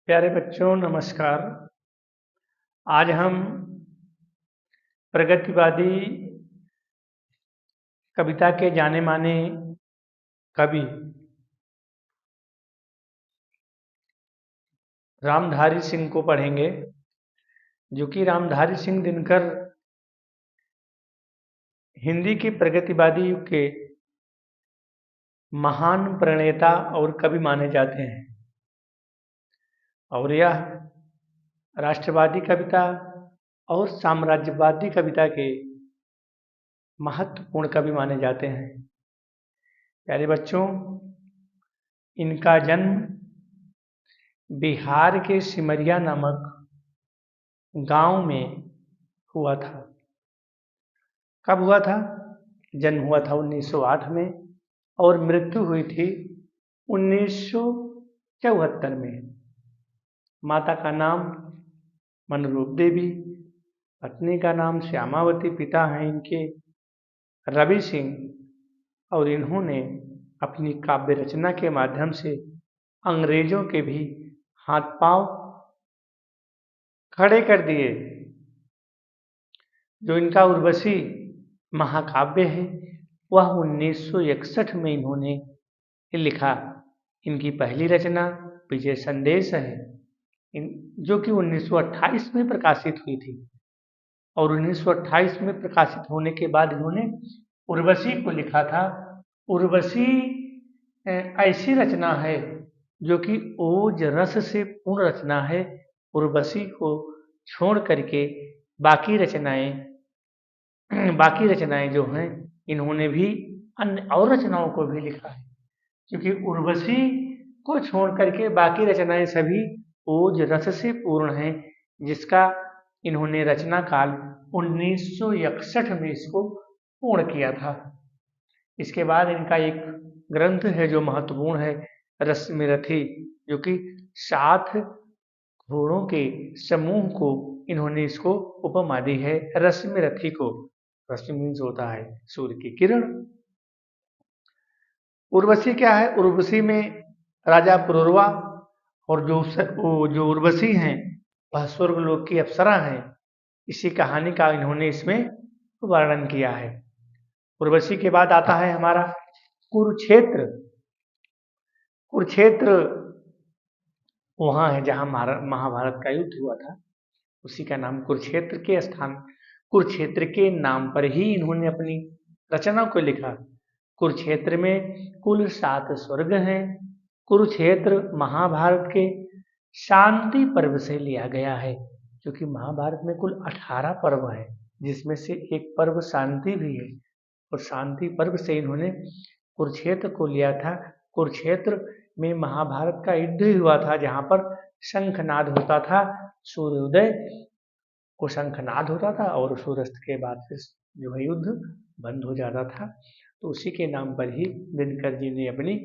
प्यारे बच्चों नमस्कार। आज हम प्रगतिवादी कविता के जाने माने कवि रामधारी सिंह को पढ़ेंगे, जो कि रामधारी सिंह दिनकर हिंदी के प्रगतिवादी युग के महान प्रणेता और कवि माने जाते हैं। और यह राष्ट्रवादी कविता और साम्राज्यवादी कविता के महत्वपूर्ण कवि माने जाते हैं। प्यारे बच्चों, इनका जन्म बिहार के सिमरिया नामक गांव में हुआ था। कब हुआ था? जन्म हुआ था 1908 में और मृत्यु हुई थी 1974 में। माता का नाम मनरूप देवी, पत्नी का नाम श्यामावती, पिता हैं इनके रवि सिंह और इन्होंने अपनी काव्य रचना के माध्यम से अंग्रेजों के भी हाथ पांव खड़े कर दिए। जो इनका उर्वशी महाकाव्य है वह 1961 में इन्होंने लिखा। इनकी पहली रचना विजय संदेश है, जो कि 1928 में प्रकाशित हुई थी। और 1928 में प्रकाशित होने के बाद इन्होंने उर्वशी को लिखा था। उर्वशी ऐसी रचना है जो कि ओज रस से पूर्ण रचना है। उर्वशी को छोड़ करके बाकी रचनाएं जो हैं इन्होंने भी अन्य और रचनाओं को भी लिखा है, क्योंकि उर्वशी को छोड़ करके बाकी रचनाएं सभी ओज रस से पूर्ण हैं, जिसका इन्होंने रचना काल 1961 में इसको पूर्ण किया था। इसके बाद इनका एक ग्रंथ है जो महत्वपूर्ण है, रश्मिरथी, जो कि 7 घोड़ों के समूह को इन्होंने इसको उपमा दी है। रश्मिरथी को, रश्मि मीन्स होता है सूर्य की किरण। उर्वशी क्या है? उर्वशी में राजा पुरुरवा और जो उर्वशी हैं वह स्वर्गलोक की अप्सरा हैं। इसी कहानी का इन्होंने इसमें वर्णन किया है। उर्वशी के बाद आता है हमारा कुरुक्षेत्र। कुरुक्षेत्र वहाँ है जहाँ महाभारत का युद्ध हुआ था, उसी का नाम कुरुक्षेत्र के नाम पर ही इन्होंने अपनी रचना को लिखा। कुरुक्षेत्र में कुल 7 स्वर्ग हैं। कुरुक्षेत्र महाभारत के शांति पर्व से लिया गया है, क्योंकि महाभारत में कुल 18 पर्व हैं, जिसमें से एक पर्व शांति भी है। और शांति पर्व से इन्होंने कुरुक्षेत्र को लिया था। कुरुक्षेत्र में महाभारत का युद्ध हुआ था, जहाँ पर शंखनाद होता था। सूर्योदय को शंखनाद होता था और सूर्यास्त के बाद फिर जो है युद्ध बंद हो जाता था। तो उसी के नाम पर ही दिनकर जी ने अपनी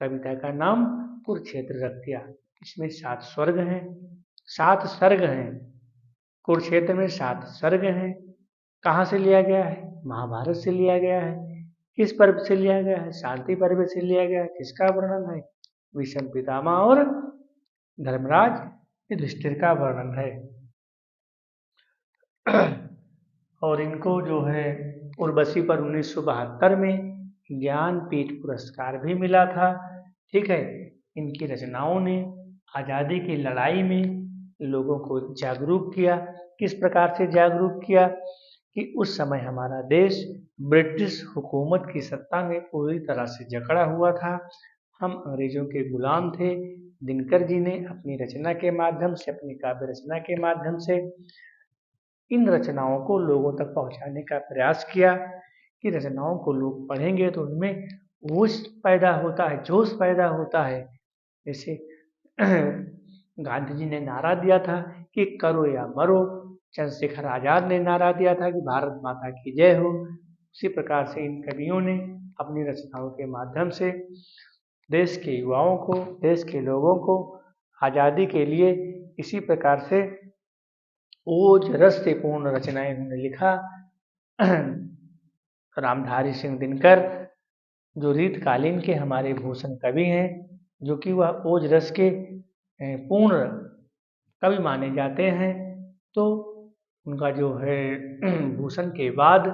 कविता का नाम कुरुक्षेत्र रख दिया। इसमें 7 स्वर्ग हैं, 7 सर्ग हैं। कुरुक्षेत्र में 7 सर्ग हैं। कहाँ से लिया गया है? महाभारत से लिया गया है। किस पर्व से लिया गया है? शांति पर्व से लिया गया है। किसका वर्णन है? भीष्म पितामह और धर्मराज युधिष्ठिर का वर्णन है। और इनको जो है उर्वशी पर 1972 में ज्ञानपीठ पुरस्कार भी मिला था। ठीक है। इनकी रचनाओं ने आज़ादी की लड़ाई में लोगों को जागरूक किया। किस प्रकार से जागरूक किया कि उस समय हमारा देश ब्रिटिश हुकूमत की सत्ता में पूरी तरह से जकड़ा हुआ था। हम अंग्रेजों के गुलाम थे। दिनकर जी ने अपनी रचना के माध्यम से, अपनी काव्य रचना के माध्यम से इन रचनाओं को लोगों तक पहुंचाने का प्रयास किया कि रचनाओं को लोग पढ़ेंगे तो उनमें होश पैदा होता है, जोश पैदा होता है। जैसे गांधी जी ने नारा दिया था कि करो या मरो। चंद्रशेखर आजाद ने नारा दिया था कि भारत माता की जय हो। उसी प्रकार से इन कवियों ने अपनी रचनाओं के माध्यम से देश के युवाओं को, देश के लोगों को आज़ादी के लिए इसी प्रकार से ओज रस से पूर्ण रचनाएं उन्होंने लिखा। रामधारी सिंह दिनकर जो रीतकालीन के हमारे भूषण कवि हैं, जो कि वह ओज रस के पूर्ण कवि माने जाते हैं। तो उनका जो है भूषण के बाद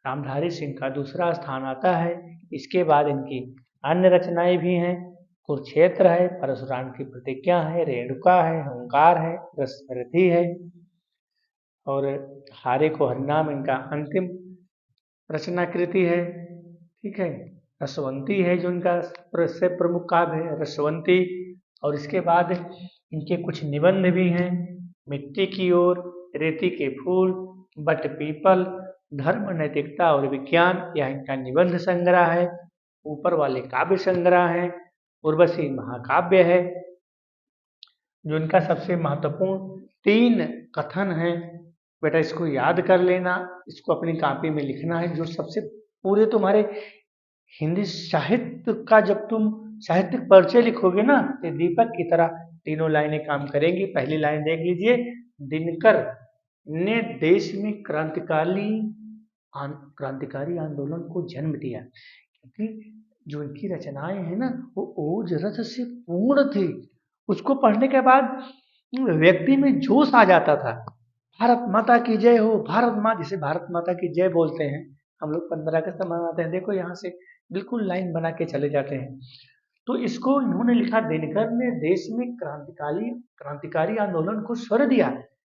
रामधारी सिंह का दूसरा स्थान आता है। इसके बाद इनकी अन्य रचनाएं भी हैं। कुरुक्षेत्र है, परशुराम की प्रतिज्ञा है, रेणुका है, ओंकार है, रसमृति है और हारे को हरिनाम इनका अंतिम रचनाकृति है। ठीक है, रसवंती है जो इनका सबसे प्रमुख काव्य है, रसवंती। और इसके बाद इनके कुछ निबंध भी हैं। मिट्टी की ओर, रेती के फूल, बट पीपल, धर्म नैतिकता और विज्ञान, यह इनका निबंध संग्रह है। ऊपर वाले काव्य संग्रह है। उर्वशी महाकाव्य है जो इनका सबसे महत्वपूर्ण 3 कथन है। बेटा इसको याद कर लेना, इसको अपनी कॉपी में लिखना है। जो सबसे पूरे तुम्हारे हिंदी साहित्य का जब तुम साहित्यिक परिचय लिखोगे ना, तो दीपक की तरह तीनों लाइनें काम करेंगी। पहली लाइन देख लीजिए, दिनकर ने देश में क्रांतिकारी आंदोलन को जन्म दिया। क्योंकि जो इनकी रचनाएं हैं ना, वो ओज रस से पूर्ण थी। उसको पढ़ने के बाद व्यक्ति में जोश आ जाता था। भारत माता की जय हो, भारत माँ, जिसे भारत माता की जय बोलते हैं हम लोग 15 अगस्त मनाते हैं। देखो यहाँ से बिल्कुल लाइन बना के चले जाते हैं। तो इसको इन्होंने लिखा, दिनकर ने देश में क्रांतिकारी आंदोलन को स्वर दिया।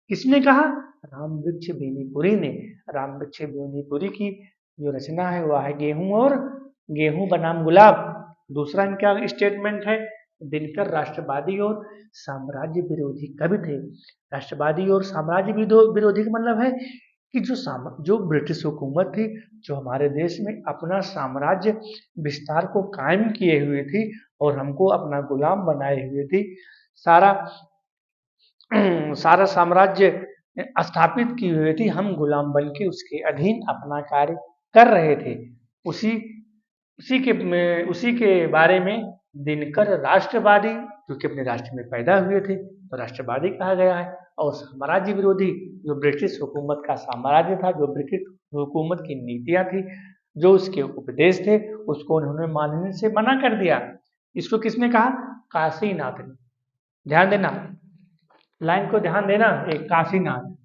किसने कहा? रामवृक्ष बेनीपुरी ने। रामवृक्ष बेनीपुरी की जो रचना है वह है गेहूं और गेहूं बनाम गुलाब। दूसरा इनका स्टेटमेंट है, दिनकर राष्ट्रवादी और साम्राज्य विरोधी कवि थे। राष्ट्रवादी और साम्राज्य विरोधी का मतलब है कि जो ब्रिटिश हुकूमत थी, जो हमारे देश में अपना साम्राज्य विस्तार को कायम किए हुए थी और हमको अपना गुलाम बनाए हुए थी, सारा साम्राज्य स्थापित की हुई थी, हम गुलाम बन के उसके अधीन अपना कार्य कर रहे थे। उसी के बारे में दिनकर राष्ट्रवादी, क्योंकि अपने राष्ट्र में पैदा हुए थे तो राष्ट्रवादी कहा गया है। और साम्राज्य विरोधी, जो ब्रिटिश हुकूमत का साम्राज्य था, जो ब्रिटिश हुकूमत की नीतियां थी, जो उसके उपदेश थे, उसको उन्होंने मानने से मना कर दिया। इसको किसने कहा? काशीनाथ ने। ध्यान देना, लाइन को ध्यान देना, एक काशीनाथ,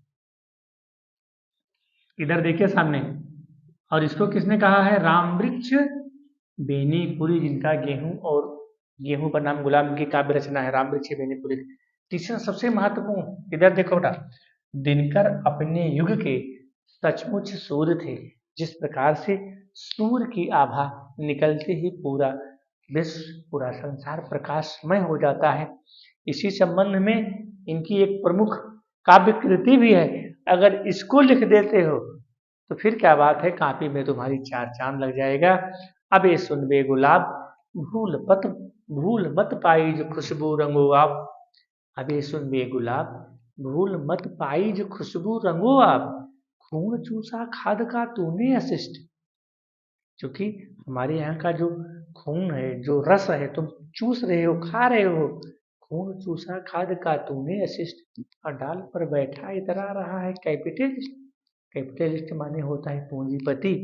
इधर देखिए सामने। और इसको किसने कहा है? रामवृक्ष बेनीपुरी, जिनका गेहूं पर नाम गुलाम की काव्य रचना है, रामवृक्ष बेनीपुरी। तीसरा सबसे महत्वपूर्ण, इधर देखो बेटा, दिनकर अपने युग के सचमुच सूर्य थे। जिस प्रकार से सूर्य की आभा निकलते ही पूरा विश्व, पूरा संसार प्रकाशमय हो जाता है, इसी संबंध में इनकी एक प्रमुख काव्य कृति भी है। अगर इसको लिख देते हो तो फिर क्या बात है, कॉपी में तुम्हारी 4 चांद लग जाएगा। अब ये सुन बे गुलाब, भूल मत पाई जो खुशबू रंगो आप। अब ये सुन बे गुलाब, भूल मत पाई जो खुशबू रंगो आप। खून चूसा खाद का तूने अशिष्ट। क्योंकि हमारे यहाँ का जो खून है, जो रस है, तुम चूस रहे हो, खा रहे हो। खून चूसा खाद का तूने अशिष्ट, और डाल पर बैठा इतरा रहा है कैपिटलिस्ट। कैपिटलिस्ट माने होता है पूंजीपति।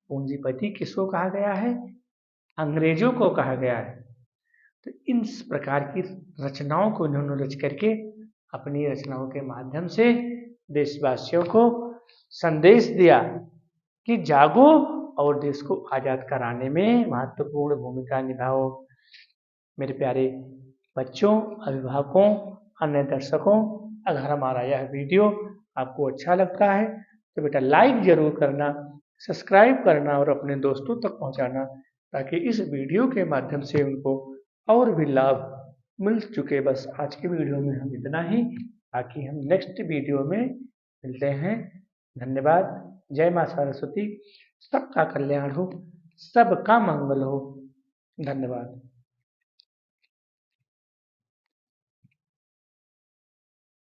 पूंजीपति किसको कहा गया है? अंग्रेजों को कहा गया है। तो इन प्रकार की रचनाओं को इन्होंने रच करके अपनी रचनाओं के माध्यम से देशवासियों को संदेश दिया कि जागो और देश को आज़ाद कराने में महत्वपूर्ण भूमिका निभाओ। मेरे प्यारे बच्चों, अभिभावकों, अन्य दर्शकों, अगर हमारा यह वीडियो आपको अच्छा लगता है तो बेटा लाइक जरूर करना, सब्सक्राइब करना और अपने दोस्तों तक पहुंचाना, ताकि इस वीडियो के माध्यम से उनको और भी लाभ मिल चुके। बस आज की वीडियो में हम इतना ही, बाकी हम नेक्स्ट वीडियो में मिलते हैं। धन्यवाद। जय माँ सरस्वती। सबका कल्याण हो, सबका मंगल हो। धन्यवाद।